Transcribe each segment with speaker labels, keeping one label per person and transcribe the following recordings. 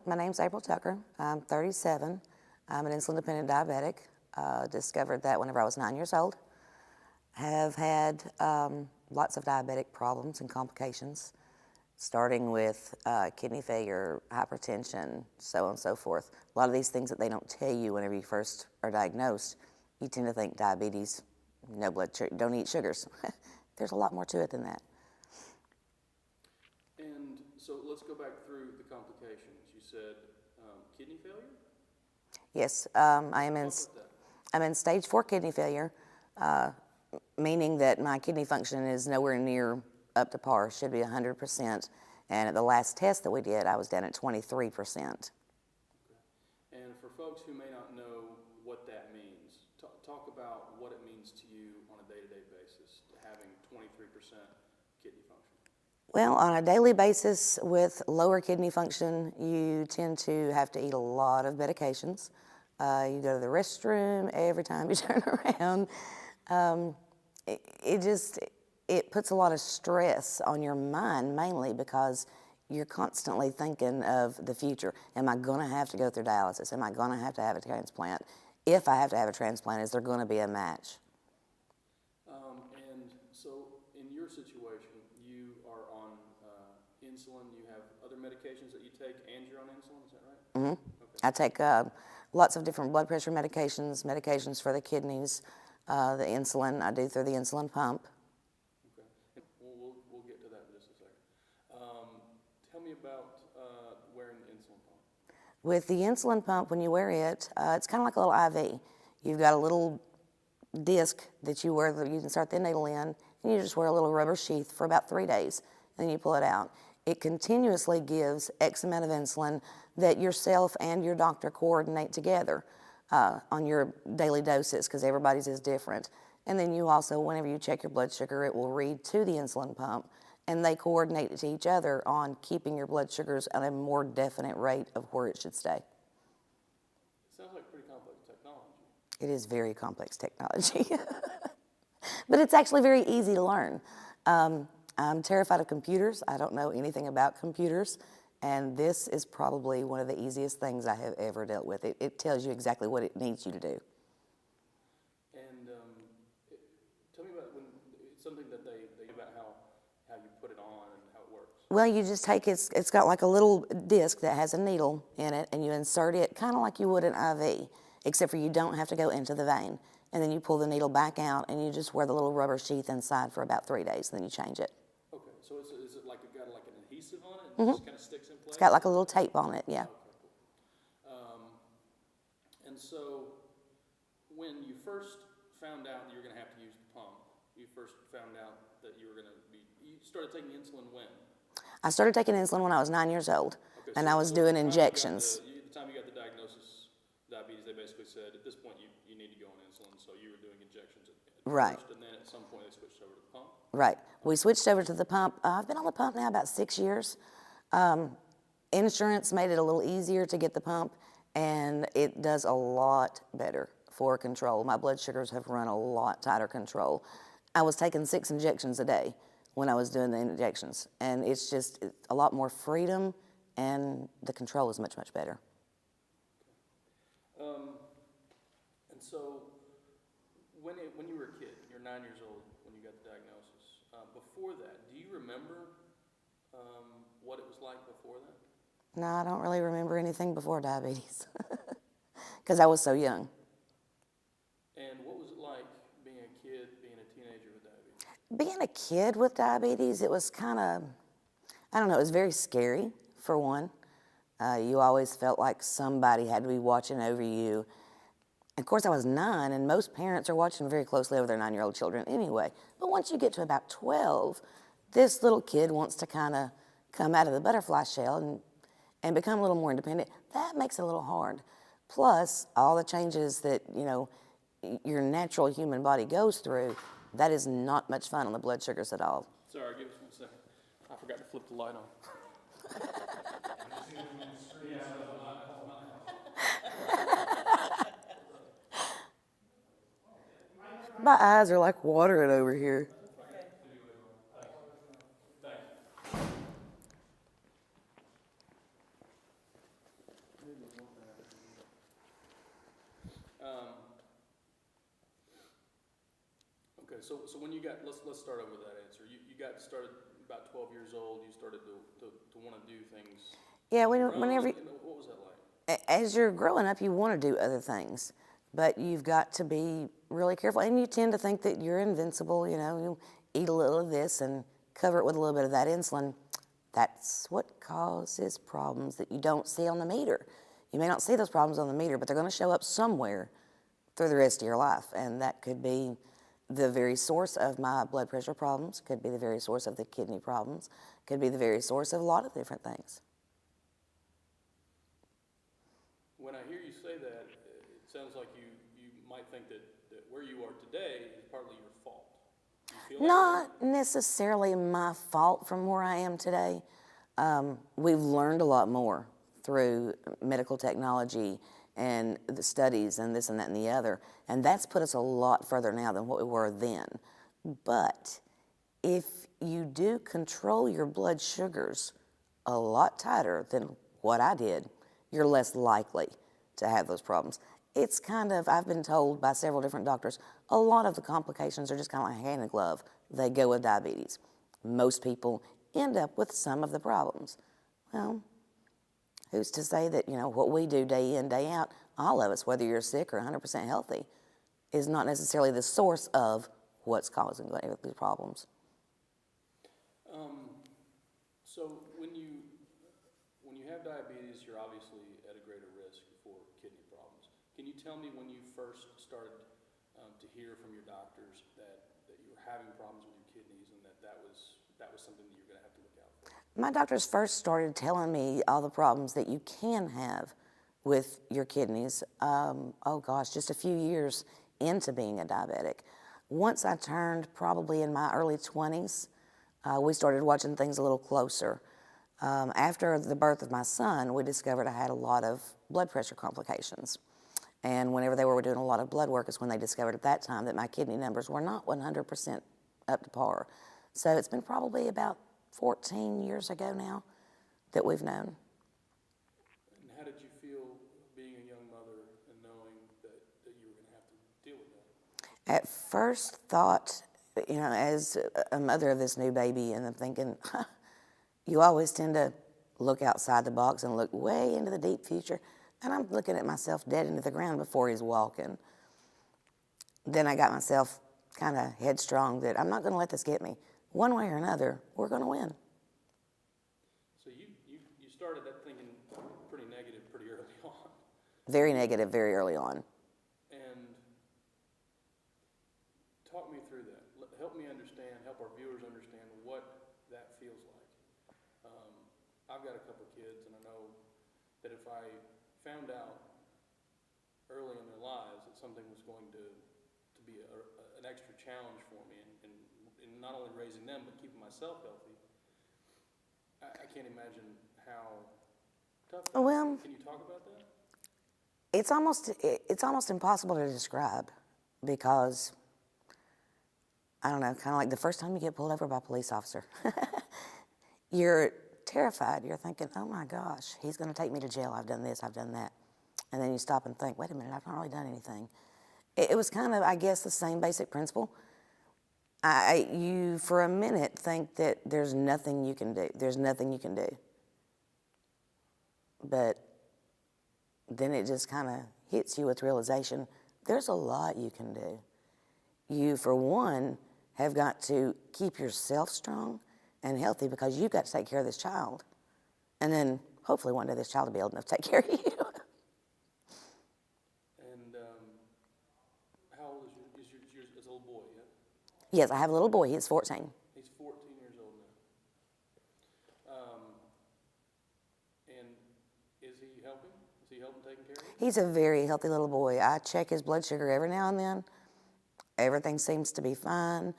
Speaker 1: My name's April Tucker. I'm 37. I'm an insulin-dependent diabetic. Discovered that whenever I was 9 years old. Have had lots of diabetic problems and complications, starting with kidney failure, hypertension, so on and so forth. A lot of these things that they don't tell you whenever you first are diagnosed, you tend to think diabetes, no blood sugar, don't eat sugars. There's a lot more to it than that.
Speaker 2: And so let's go back through the complications. You said kidney failure?
Speaker 1: Yes, I'm in stage 4 kidney failure, meaning that my kidney function is nowhere near up to par, should be 100%. And at the last test that we did, I was down at 23%.
Speaker 2: Okay. And for folks who may not know what that means, talk about what it means to you on a day-to-day basis, having 23% kidney function.
Speaker 1: Well, on a daily basis with lower kidney function, you tend to have to eat a lot of medications. You go to the restroom every time you turn around. It puts a lot of stress on your mind, mainly because you're constantly thinking of the future. Am I going to have to go through dialysis? Am I going to have a transplant? If I have to have a transplant, is there going to be a match?
Speaker 2: And so in your situation, you are on insulin. You have other medications that you take, and you're on insulin. Is that right?
Speaker 1: Mm-hmm.
Speaker 2: Okay.
Speaker 1: I take lots of different blood pressure medications for the kidneys, the insulin I do through the insulin pump.
Speaker 2: Okay. We'll get to that in just a second. Tell me about wearing the insulin pump.
Speaker 1: With the insulin pump, when you wear it, it's kind of like a little IV. You've got a little disc that you wear that you can start the needle in, and you just wear a little rubber sheath for about 3 days, and then you pull it out. It continuously gives X amount of insulin that yourself and your doctor coordinate together on your daily doses, because everybody's is different. And then you also, whenever you check your blood sugar, it will read to the insulin pump, and they coordinate to each other on keeping your blood sugars at a more definite rate of where it should stay.
Speaker 2: It sounds like pretty complex technology.
Speaker 1: It is very complex technology, but it's actually very easy to learn. I'm terrified of computers. I don't know anything about computers, and this is probably one of the easiest things I have ever dealt with. It tells you exactly what it needs you to do.
Speaker 2: And tell me about something that they about how you put it on and how it works.
Speaker 1: Well, you just take it's got like a little disc that has a needle in it, and you insert it kind of like you would an IV, except for you don't have to go into the vein. And then you pull the needle back out, and you just wear the little rubber sheath inside for about 3 days, then you change it.
Speaker 2: Okay, so is it like it got like an adhesive on it, and
Speaker 1: Mm-hmm.
Speaker 2: it just kind of sticks in place?
Speaker 1: It's got like a little tape on it, yeah.
Speaker 2: Okay, cool. And so when you first found out that you were going to have to use the pump, you first found out that you started taking insulin when?
Speaker 1: I started taking insulin when I was 9 years old,
Speaker 2: Okay,
Speaker 1: and
Speaker 2: so
Speaker 1: I was doing
Speaker 2: the time
Speaker 1: injections.
Speaker 2: the time you got the diagnosis, diabetes, they basically said, at this point, you need to go on insulin, so you were doing injections at
Speaker 1: Right.
Speaker 2: first, and then at some point they switched over to the pump?
Speaker 1: Right. We switched over to the pump. I've been on the pump now about 6 years. Insurance made it a little easier to get the pump, and it does a lot better for control. My blood sugars have run a lot tighter control. I was taking 6 injections a day when I was doing the injections, and it's just a lot more freedom, and the control is much, much better.
Speaker 2: And so when you were a kid, you're 9 years old when you got the diagnosis. Before that, do you remember what it was like before that?
Speaker 1: No, I don't really remember anything before diabetes because I was so young.
Speaker 2: And what was it like being a kid, being a teenager with diabetes?
Speaker 1: Being a kid with diabetes, it was kind of, I don't know, it was very scary, for one. You always felt like somebody had to be watching over you. Of course, I was 9, and most parents are watching very closely over their 9-year-old children anyway. But once you get to about 12, this little kid wants to kind of come out of the butterfly shell and become a little more independent. That makes it a little hard. Plus, all the changes that, your natural human body goes through, that is not much fun on the blood sugars at all.
Speaker 2: Sorry, give us 1 second. I forgot to flip the light on.
Speaker 1: My eyes are like watering over here.
Speaker 2: Um, okay, so when you got, let's start over with that answer. You got started about 12 years old. You started to want to do things.
Speaker 1: Yeah,
Speaker 2: Whenever. What was that like?
Speaker 1: as you're growing up, you want to do other things, but you've got to be really careful. And you tend to think that you're invincible. You eat a little of this and cover it with a little bit of that insulin. That's what causes problems that you don't see on the meter. You may not see those problems on the meter, but they're going to show up somewhere through the rest of your life. And that could be the very source of my blood pressure problems, could be the very source of the kidney problems, could be the very source of a lot of different things.
Speaker 2: When I hear you say that, it sounds like you might think that where you are today is partly your fault. You feel
Speaker 1: Not necessarily my fault from where I am today. We've learned a lot more through medical technology and the studies and this and that and the other, and that's put us a lot further now than what we were then. But if you do control your blood sugars a lot tighter than what I did, you're less likely to have those problems. It's kind of, I've been told by several different doctors, a lot of the complications are just kind of like hand in glove. They go with diabetes. Most people end up with some of the problems. Well, who's to say that, what we do day in, day out, all of us, whether you're sick or 100% healthy, is not necessarily the source of what's causing these problems.
Speaker 2: So when you have diabetes, you're obviously at a greater risk for kidney problems. Can you tell me when you first started to hear from your doctors that you were having problems with your kidneys and that was something that you're going to have to look out for?
Speaker 1: My doctors first started telling me all the problems that you can have with your kidneys, just a few years into being a diabetic. Once I turned probably in my early 20s, we started watching things a little closer. After the birth of my son, we discovered I had a lot of blood pressure complications. And whenever they were doing a lot of blood work is when they discovered at that time that my kidney numbers were not 100% up to par. So it's been probably about 14 years ago now that we've known.
Speaker 2: And how did you feel being a young mother and knowing that you were going to have to deal with that?
Speaker 1: At first thought, as a mother of this new baby, and I'm thinking, you always tend to look outside the box and look way into the deep future. And I'm looking at myself dead into the ground before he's walking. Then I got myself kind of headstrong that I'm not going to let this get me. One way or another, we're going to win.
Speaker 2: So you started that thinking pretty negative pretty early on.
Speaker 1: Very negative, very early on.
Speaker 2: And talk me through that. Help me understand, help our viewers understand what that feels like. I've got a couple of kids, and I know that if I found out early in their lives that something was going to be an extra challenge for me in not only raising them but keeping myself healthy, I can't imagine how tough that is. Can you talk about that?
Speaker 1: It's almost impossible to describe because, I don't know, kind of like the first time you get pulled over by a police officer. You're terrified. You're thinking, oh my gosh, he's going to take me to jail. I've done this, I've done that. And then you stop and think, wait a minute, I've not really done anything. It was kind of, I guess, the same basic principle. You, for a minute, think that there's nothing you can do. There's nothing you can do. But then it just kind of hits you with realization, there's a lot you can do. You, for one, have got to keep yourself strong and healthy because you've got to take care of this child. And then hopefully one day this child will be old enough to take care of you.
Speaker 2: And how old is your little boy, yeah?
Speaker 1: Yes, I have a little boy. He's 14.
Speaker 2: He's 14 years old now. And is he helping? Is he helping taking care of you?
Speaker 1: He's a very healthy little boy. I check his blood sugar every now and then. Everything seems to be fine.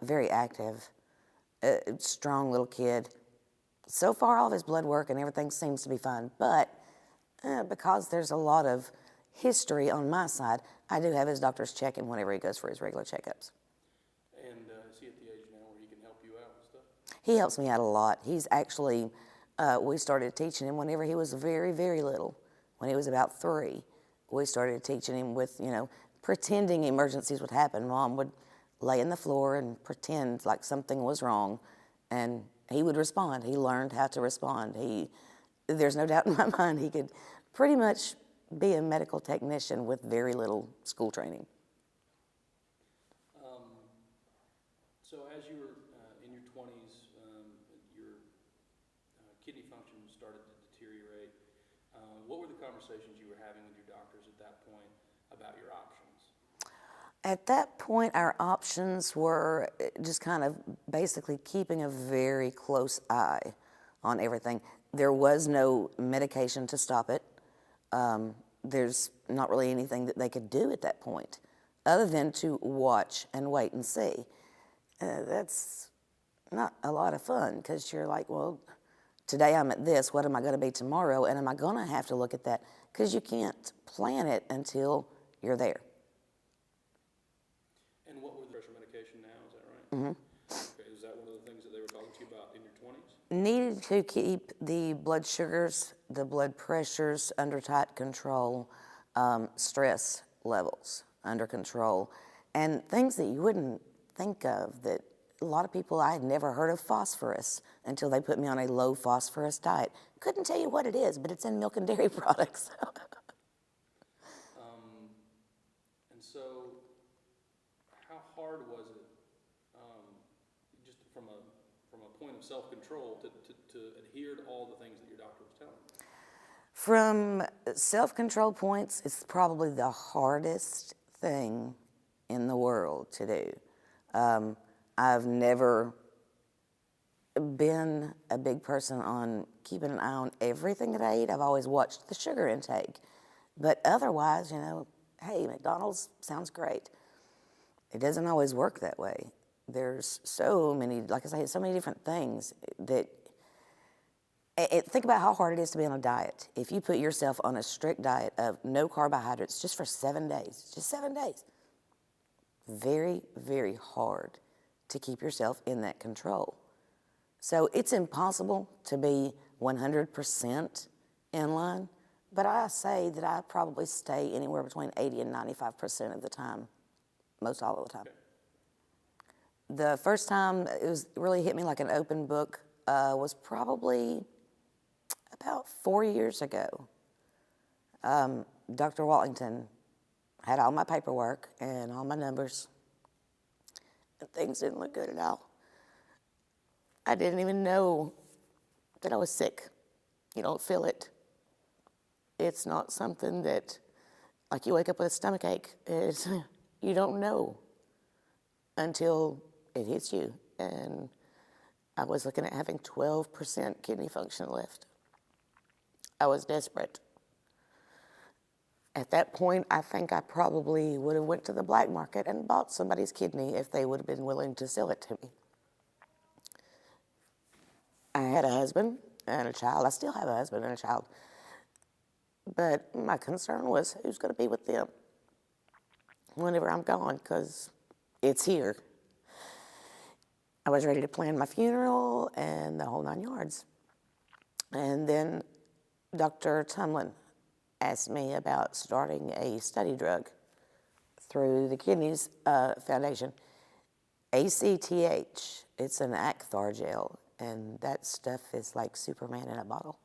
Speaker 1: Very active. Strong little kid. So far, all of his blood work and everything seems to be fine. But because there's a lot of history on my side, I do have his doctors check him whenever he goes for his regular checkups.
Speaker 2: And is he at the age now where he can help you out and stuff?
Speaker 1: He helps me out a lot. He's actually, we started teaching him whenever he was very, very little. when he was about 3, we started teaching him with, pretending emergencies would happen. Mom would lay in the floor and pretend like something was wrong, and he would respond. He learned how to respond. There's no doubt in my mind he could pretty much be a medical technician with very little school training.
Speaker 2: So as you were in your 20s, your kidney function started to deteriorate. What were the conversations you were having with your doctors at that point about your options?
Speaker 1: At that point, our options were just kind of basically keeping a very close eye on everything. There was no medication to stop it. There's not really anything that they could do at that point other than to watch and wait and see. That's not a lot of fun because you're like, well, today I'm at this, what am I going to be tomorrow? And am I going to have to look at that? Because you can't plan it until you're there.
Speaker 2: And what were the pressure medication now, is that right? Mm-hmm. Okay, is that one of the things that they were talking to you about in your 20s?
Speaker 1: Needed to keep the blood sugars, the blood pressures under tight control, stress levels under control, and things that you wouldn't think of. That a lot of people, I had never heard of phosphorus until they put me on a low phosphorus diet. Couldn't tell you what it is, but it's in milk and dairy products.
Speaker 2: And so, how hard was it, just from a point of self-control, to adhere to all the things that your doctor was telling you?
Speaker 1: From self-control points, it's probably the hardest thing in the world to do. I've never been a big person on keeping an eye on everything that I eat. I've always watched the sugar intake. But otherwise, hey, McDonald's sounds great. It doesn't always work that way. There's so many, like I say, so many different things that, think about how hard it is to be on a diet. If you put yourself on a strict diet of no carbohydrates just for 7 days, just 7 days, very, very hard to keep yourself in that control. So it's impossible to be 100% in line, but I say that I probably stay anywhere between 80 and 95% of the time, most all of the time. The first time it really hit me like an open book was probably about 4 years ago. Dr. Wallington had all my paperwork and all my numbers, and things didn't look good at all. I didn't even know that I was sick. You don't feel it. It's not something that, like, you wake up with a stomach ache. You don't know until it hits you. And I was looking at having 12% kidney function left. I was desperate. At that point, I think I probably would have went to the black market and bought somebody's kidney if they would have been willing to sell it to me. I had a husband and a child. I still have a husband and a child. But my concern was who's going to be with them whenever I'm gone, because it's here. I was ready to plan my funeral and the whole 9 yards. And then Dr. Tumlin asked me about starting a study drug through the Kidneys Foundation. ACTH, it's an Acthar gel, and that stuff is like Superman in a bottle.